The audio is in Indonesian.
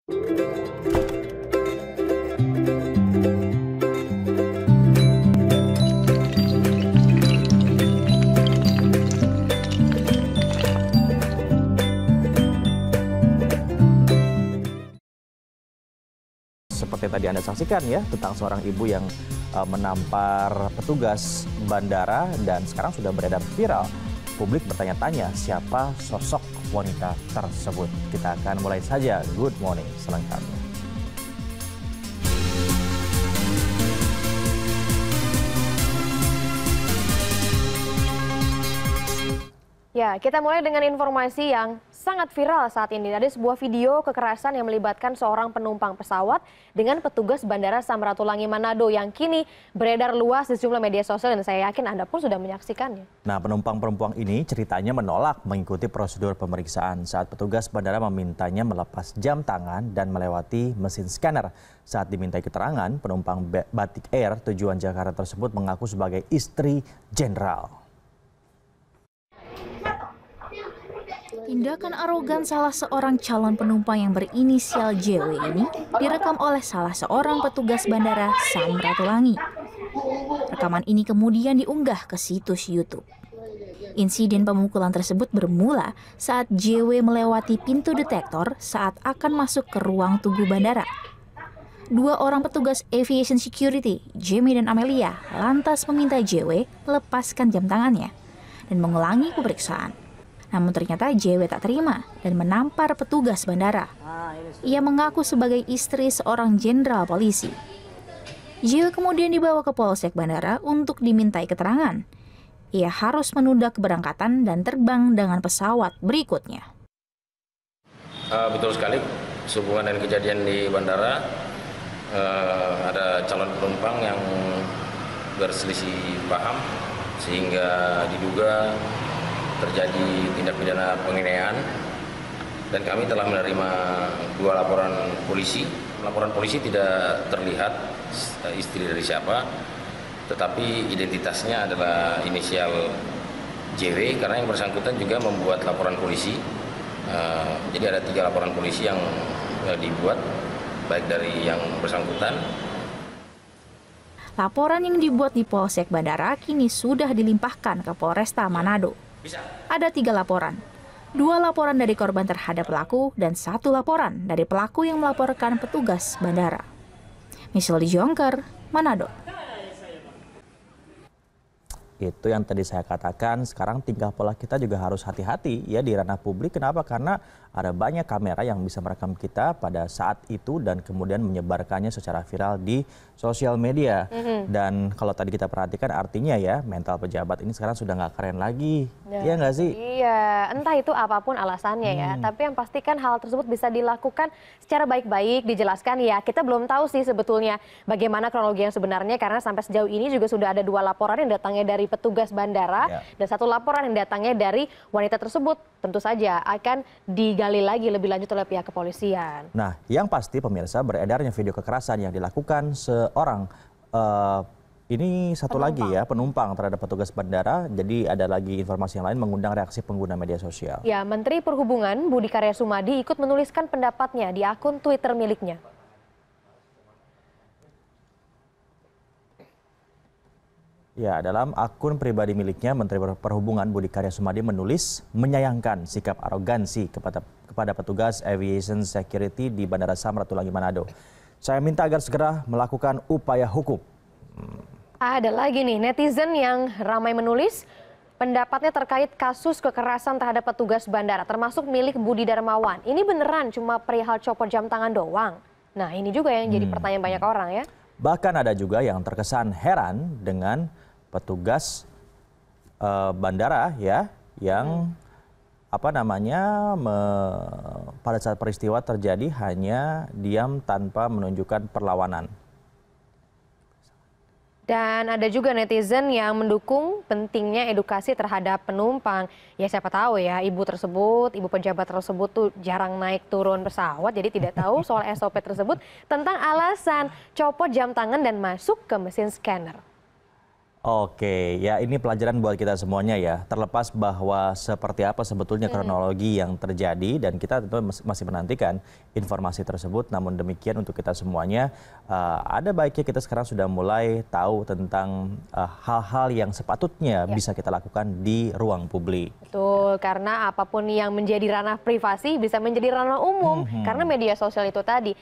Seperti tadi Anda saksikan ya, tentang seorang ibu yang menampar petugas bandara dan sekarang sudah beredar viral. Publik bertanya-tanya siapa sosok wanita tersebut. Kita akan mulai saja Good Morning selengkapnya. Ya, kita mulai dengan informasi yang sangat viral saat ini. Ada sebuah video kekerasan yang melibatkan seorang penumpang pesawat dengan petugas Bandara Samratulangi Manado yang kini beredar luas di sejumlah media sosial dan saya yakin Anda pun sudah menyaksikannya. Nah, penumpang perempuan ini ceritanya menolak mengikuti prosedur pemeriksaan saat petugas bandara memintanya melepas jam tangan dan melewati mesin scanner. Saat dimintai keterangan, penumpang Batik Air tujuan Jakarta tersebut mengaku sebagai istri jenderal. Tindakan arogan salah seorang calon penumpang yang berinisial JW ini direkam oleh salah seorang petugas bandara Samratulangi. Rekaman ini kemudian diunggah ke situs YouTube. Insiden pemukulan tersebut bermula saat JW melewati pintu detektor saat akan masuk ke ruang tunggu bandara. Dua orang petugas aviation security, Jamie dan Amelia, lantas meminta JW melepaskan jam tangannya dan mengulangi pemeriksaan. Namun ternyata JW tak terima dan menampar petugas bandara. Ia mengaku sebagai istri seorang jenderal polisi. JW kemudian dibawa ke Polsek Bandara untuk dimintai keterangan. Ia harus menunda keberangkatan dan terbang dengan pesawat berikutnya. Betul sekali, sehubungan dengan kejadian di bandara, ada calon penumpang yang berselisih paham sehingga diduga terjadi tindak pidana penganiayaan dan kami telah menerima 2 laporan polisi. Laporan polisi tidak terlihat istri dari siapa, tetapi identitasnya adalah inisial JW karena yang bersangkutan juga membuat laporan polisi. Jadi ada 3 laporan polisi yang dibuat baik dari yang bersangkutan. Laporan yang dibuat di Polsek Bandara kini sudah dilimpahkan ke Polresta Manado. Ada 3 laporan, 2 laporan dari korban terhadap pelaku dan 1 laporan dari pelaku yang melaporkan petugas bandara. Michelle Jongker, Manado. Itu yang tadi saya katakan, sekarang tingkah pola kita juga harus hati-hati ya di ranah publik. Kenapa? Karena ada banyak kamera yang bisa merekam kita pada saat itu dan kemudian menyebarkannya secara viral di sosial media. Dan kalau tadi kita perhatikan artinya ya mental pejabat ini sekarang sudah nggak keren lagi. Iya nggak sih? Iya, entah itu apapun alasannya ya. Tapi yang pasti kan hal tersebut bisa dilakukan secara baik-baik, dijelaskan ya. Kita belum tahu sih sebetulnya bagaimana kronologi yang sebenarnya karena sampai sejauh ini juga sudah ada 2 laporan yang datangnya dari petugas bandara dan 1 laporan yang datangnya dari wanita tersebut. Tentu saja akan digali lagi lebih lanjut oleh pihak kepolisian. Nah, yang pasti pemirsa beredarnya video kekerasan yang dilakukan seorang ini satu lagi ya penumpang terhadap petugas bandara. Jadi ada lagi informasi yang lain mengundang reaksi pengguna media sosial. Ya, Menteri Perhubungan Budi Karya Sumadi ikut menuliskan pendapatnya di akun Twitter miliknya. Ya, dalam akun pribadi miliknya, Menteri Perhubungan Budi Karya Sumadi menulis menyayangkan sikap arogansi kepada petugas aviation security di Bandara Samratulangi Manado. Saya minta agar segera melakukan upaya hukum. Ada lagi nih netizen yang ramai menulis pendapatnya terkait kasus kekerasan terhadap petugas bandara, termasuk milik Budi Darmawan. Ini beneran cuma perihal copot jam tangan doang? Nah, ini juga yang jadi pertanyaan banyak orang ya. Bahkan ada juga yang terkesan heran dengan petugas bandara ya yang pada saat peristiwa terjadi hanya diam tanpa menunjukkan perlawanan. Dan ada juga netizen yang mendukung pentingnya edukasi terhadap penumpang. Ya siapa tahu ya ibu pejabat tersebut tuh jarang naik turun pesawat. Jadi tidak tahu soal SOP tersebut tentang alasan copot jam tangan dan masuk ke mesin scanner. Oke, ya ini pelajaran buat kita semuanya ya. Terlepas bahwa seperti apa sebetulnya kronologi yang terjadi dan kita tentu masih menantikan informasi tersebut. Namun demikian untuk kita semuanya, ada baiknya kita sekarang sudah mulai tahu tentang hal-hal yang sepatutnya bisa kita lakukan di ruang publik. Betul, karena apapun yang menjadi ranah privasi bisa menjadi ranah umum karena media sosial itu tadi.